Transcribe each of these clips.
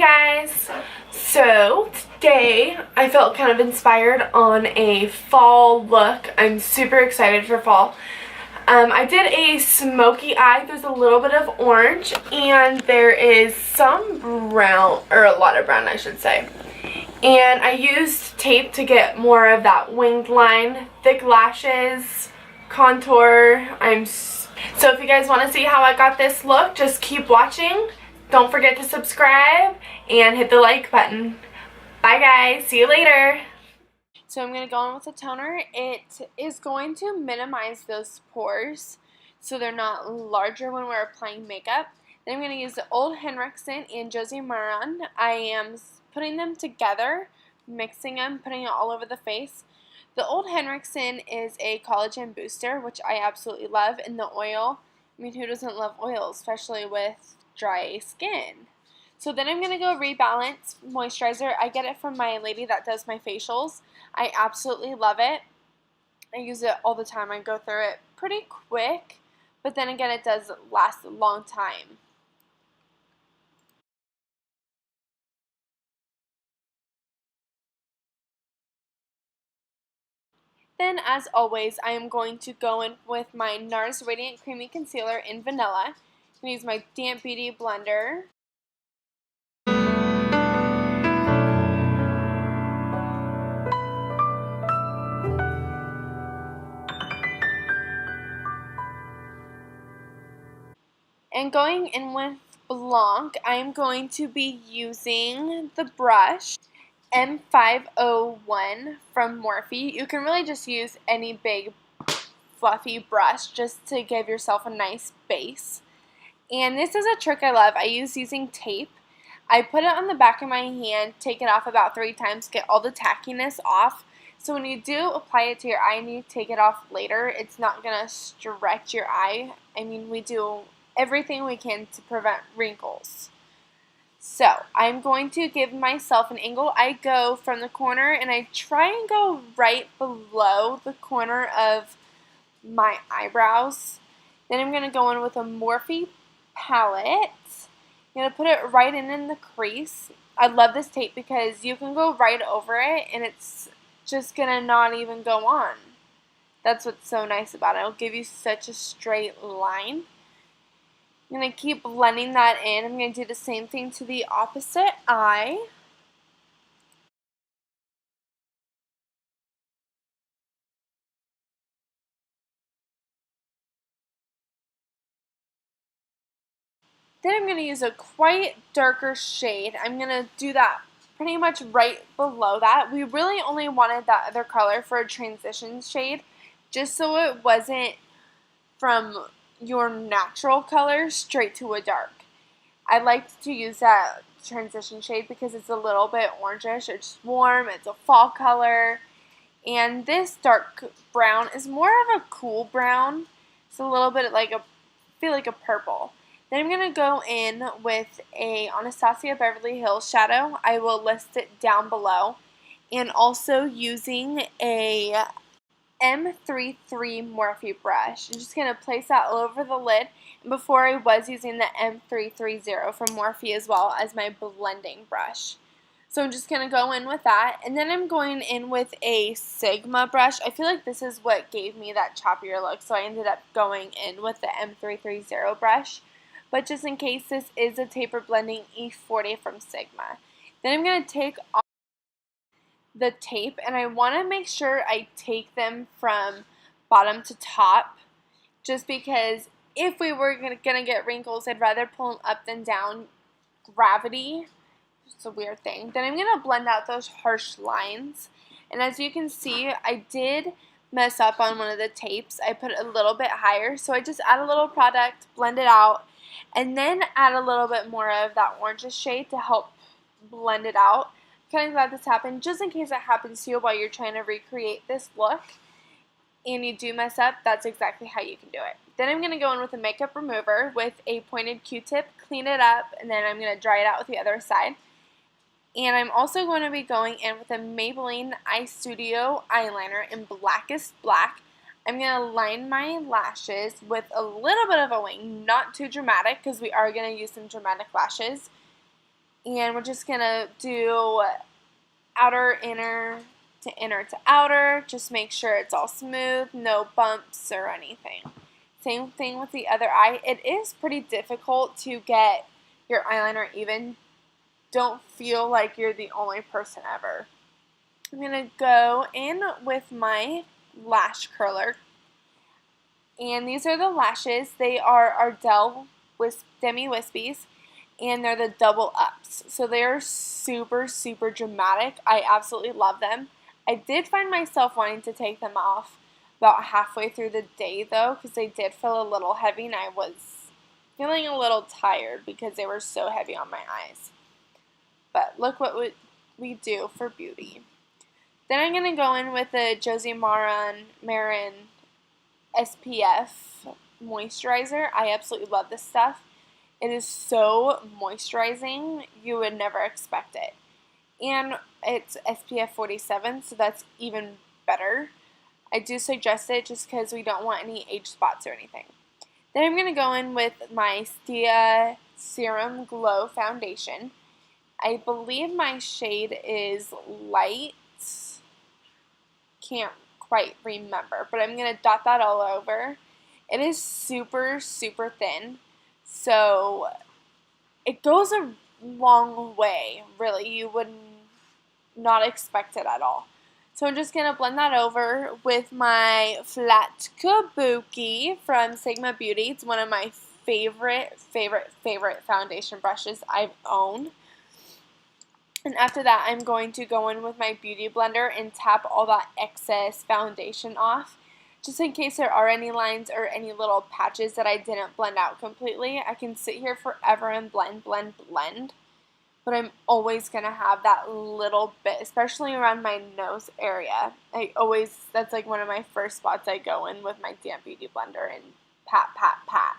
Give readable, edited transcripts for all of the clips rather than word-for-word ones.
guys! So today I felt kind of inspired on a fall look. I'm super excited for fall. I did a smoky eye. There's a little bit of orange and there is some brown, or a lot of brown I should say. And I used tape to get more of that winged line, thick lashes, contour. So if you guys want to see how I got this look, just keep watching. Don't forget to subscribe and hit the like button. Bye guys, see you later. So I'm going to go in with a toner. It is going to minimize those pores so they're not larger when we're applying makeup. Then I'm going to use the Old Henriksen and Josie Maran. I am putting them together, mixing them, putting it all over the face. The Old Henriksen is a collagen booster, which I absolutely love, and the oil. I mean, who doesn't love oil, especially with dry skin? So then I'm going to go Rebalance moisturizer. I get it from my lady that does my facials. I absolutely love it. I use it all the time. I go through it pretty quick, but then again it does last a long time. Then, as always, I am going to go in with my NARS Radiant Creamy Concealer in Vanilla. I'm going to use my Damp Beauty blender. And going in with Blanc, I am going to be using the brush M501 from Morphe. You can really just use any big fluffy brush just to give yourself a nice base. And this is a trick I love. I use using tape. I put it on the back of my hand, take it off about 3 times, get all the tackiness off. So when you do apply it to your eye and you take it off later, it's not going to stretch your eye. I mean, we do everything we can to prevent wrinkles. So I'm going to give myself an angle. I go from the corner and I try and go right below the corner of my eyebrows. Then I'm going to go in with a Morphe palette. I'm going to put it right in the crease. I love this tape because you can go right over it and it's just going to not even go on. That's what's so nice about it. It'll give you such a straight line. I'm going to keep blending that in. I'm going to do the same thing to the opposite eye. Then I'm going to use a quite darker shade. I'm going to do that pretty much right below that. We really only wanted that other color for a transition shade, just so it wasn't from your natural color straight to a dark. I like to use that transition shade because it's a little bit orangish. It's warm, it's a fall color, and this dark brown is more of a cool brown. It's a little bit like feel like a purple. Then I'm going to go in with a Anastasia Beverly Hills shadow. I will list it down below. And also using a M33 Morphe brush. I'm just going to place that all over the lid. And before I was using the M330 from Morphe as well as my blending brush. So I'm just going to go in with that. And then I'm going in with a Sigma brush. I feel like this is what gave me that choppier look. So I ended up going in with the M330 brush. But just in case, this is a taper blending E40 from Sigma. Then I'm going to take off the tape, and I want to make sure I take them from bottom to top, just because if we were going to get wrinkles, I'd rather pull them up than down. Gravity, it's a weird thing. Then I'm going to blend out those harsh lines, and as you can see, I did mess up on one of the tapes. I put it a little bit higher, so I just add a little product, blend it out, and then add a little bit more of that orangish shade to help blend it out. I'm kind of glad this happened, just in case it happens to you while you're trying to recreate this look and you do mess up. That's exactly how you can do it. Then I'm going to go in with a makeup remover with a pointed Q-tip, clean it up, and then I'm going to dry it out with the other side. And I'm also going to be going in with a Maybelline Eye Studio eyeliner in Blackest Black. I'm going to line my lashes with a little bit of a wing, not too dramatic because we are going to use some dramatic lashes. And we're just going to do outer, inner to outer. Just make sure it's all smooth, no bumps or anything. Same thing with the other eye. It is pretty difficult to get your eyeliner even. Don't feel like you're the only person ever. I'm going to go in with my lash curler. And these are the lashes. They are Ardell Demi Wispies. And they're the double ups. So they're super, super dramatic. I absolutely love them. I did find myself wanting to take them off about halfway through the day though, because they did feel a little heavy and I was feeling a little tired because they were so heavy on my eyes. But look what we do for beauty. Then I'm going to go in with the Josie Maran SPF moisturizer. I absolutely love this stuff. It is so moisturizing, you would never expect it. And it's SPF 47, so that's even better. I do suggest it just because we don't want any age spots or anything. Then I'm going to go in with my Stia Serum Glow Foundation. I believe my shade is light. Can't quite remember, but I'm going to dot that all over. It is super, super thin. So it goes a long way, really. You would not expect it at all. So I'm just going to blend that over with my Flat Kabuki from Sigma Beauty. It's one of my favorite foundation brushes I've owned. And after that, I'm going to go in with my Beauty Blender and tap all that excess foundation off. Just in case there are any lines or any little patches that I didn't blend out completely. I can sit here forever and blend. But I'm always going to have that little bit, especially around my nose area. That's like one of my first spots I go in with my damp Beauty Blender and pat, pat, pat.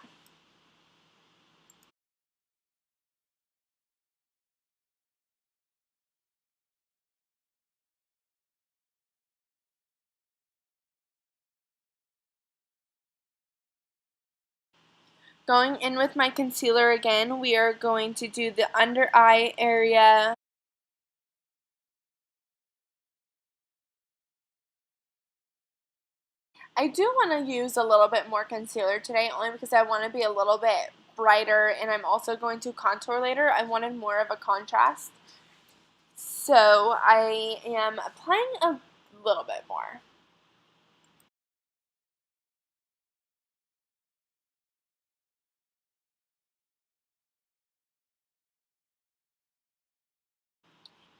Going in with my concealer again, we are going to do the under eye area. I do want to use a little bit more concealer today, only because I want to be a little bit brighter, and I'm also going to contour later. I wanted more of a contrast. So I am applying a little bit more.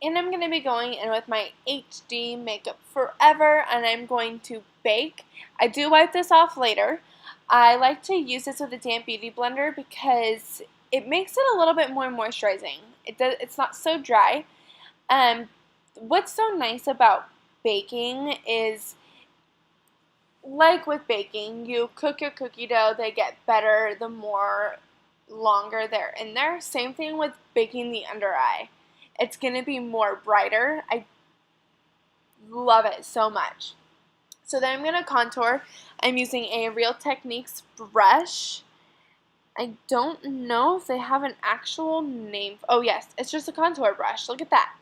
And I'm going to be going in with my HD Makeup Forever, and I'm going to bake. I do wipe this off later. I like to use this with a damp beauty blender because it makes it a little bit more moisturizing. It's not so dry. What's so nice about baking is, like with baking, you cook your cookie dough, they get better the more longer they're in there. Same thing with baking the under eye. It's going to be more brighter. I love it so much. So then I'm going to contour. I'm using a Real Techniques brush. I don't know if they have an actual name. Oh yes, it's just a contour brush. Look at that.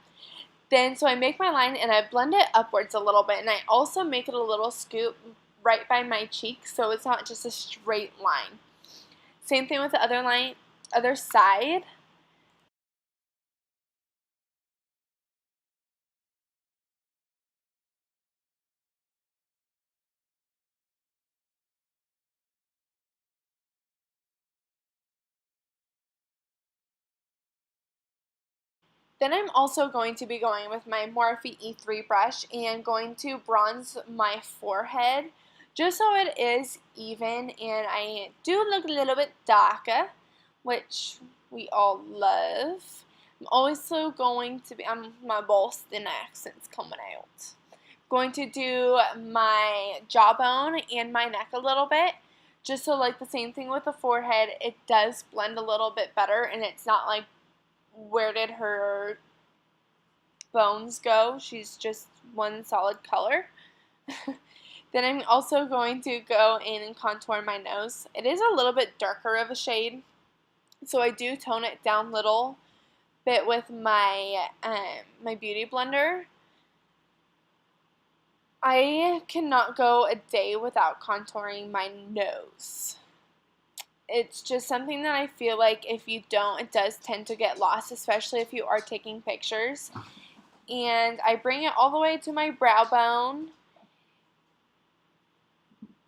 Then, so I make my line and I blend it upwards a little bit, and I also make it a little scoop right by my cheek so it's not just a straight line. Same thing with the other side. Then I'm also going to be going with my Morphe E3 brush and going to bronze my forehead just so it is even, and I do look a little bit darker, which we all love. I'm also going to be, my Boston accent's coming out. Going to do my jawbone and my neck a little bit, just so like the same thing with the forehead, it does blend a little bit better and it's not like, where did her bones go? She's just one solid color. Then I'm also going to go in and contour my nose. It is a little bit darker of a shade, so I do tone it down little bit with my my beauty blender. I cannot go a day without contouring my nose. It's just something that I feel like if you don't, it does tend to get lost, especially if you are taking pictures. And I bring it all the way to my brow bone,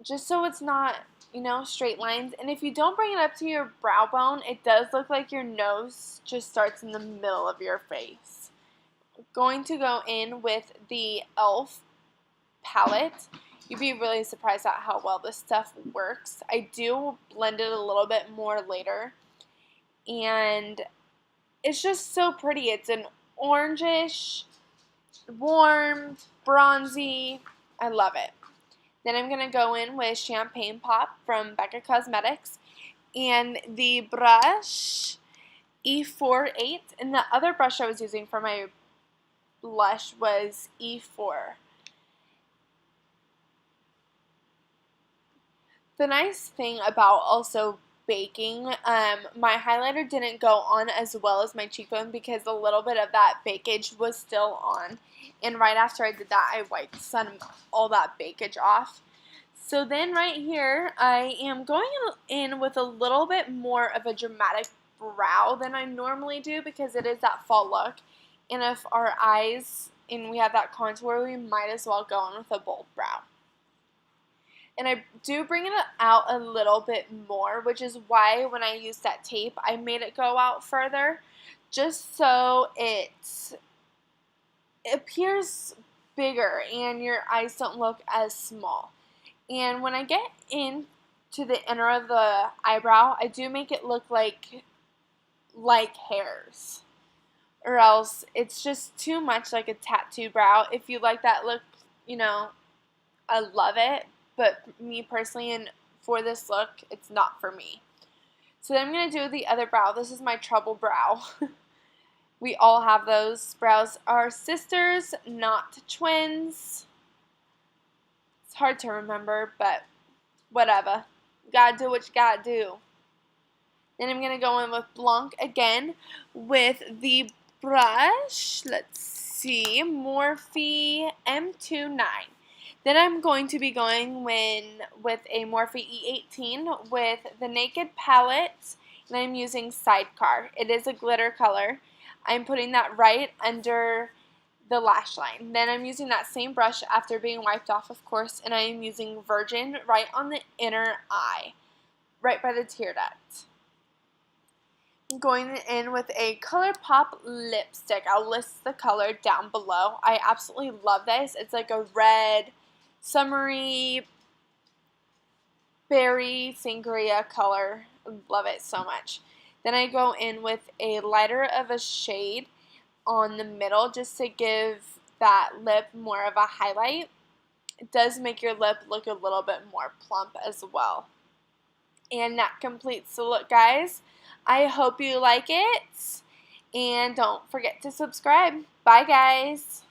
just so it's not, you know, straight lines. And if you don't bring it up to your brow bone, it does look like your nose just starts in the middle of your face. I'm going to go in with the e.l.f. palette. You'd be really surprised at how well this stuff works. I do blend it a little bit more later, and it's just so pretty. It's an orangish, warm, bronzy. I love it. Then I'm going to go in with Champagne Pop from Becca Cosmetics and the brush E48, and the other brush I was using for my blush was E4. The nice thing about also baking, my highlighter didn't go on as well as my cheekbone because a little bit of that bakage was still on. And right after I did that, I wiped all that bakage off. So then right here, I am going in with a little bit more of a dramatic brow than I normally do because it is that fall look. And if our eyes, and we have that contour, we might as well go in with a bold brow. And I do bring it out a little bit more, which is why when I used that tape, I made it go out further, just so it appears bigger and your eyes don't look as small. And when I get into the inner of the eyebrow, I do make it look like hairs, or else it's just too much like a tattoo brow. If you like that look, you know, I love it. But me personally, and for this look, it's not for me. So then I'm going to do the other brow. This is my trouble brow. We all have those. Brows are sisters, not twins. It's hard to remember, but whatever. You gotta do what you gotta do. Then I'm going to go in with Blanc again with the brush. Let's see. Morphe M29. Then I'm going to be going with a Morphe E18 with the Naked Palette, and I'm using Sidecar. It is a glitter color. I'm putting that right under the lash line. Then I'm using that same brush after being wiped off, of course, and I am using Virgin right on the inner eye, right by the tear duct. I'm going in with a ColourPop lipstick. I'll list the color down below. I absolutely love this. It's like a red, summery, berry, sangria color. Love it so much. Then I go in with a lighter of a shade on the middle just to give that lip more of a highlight. It does make your lip look a little bit more plump as well. And that completes the look, guys. I hope you like it. And don't forget to subscribe. Bye, guys.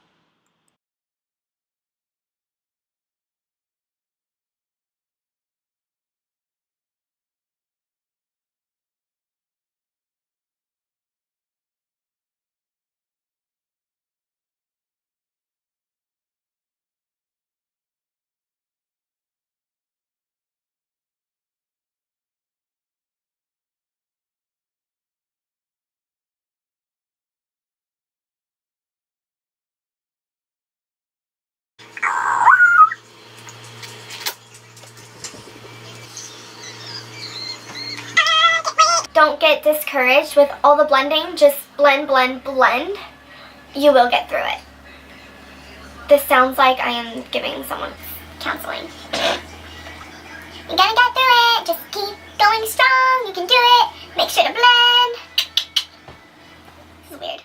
Don't get discouraged with all the blending. Just blend, blend, blend. You will get through it. This sounds like I am giving someone counseling. You're gonna get through it. Just keep going strong. You can do it. Make sure to blend. This is weird.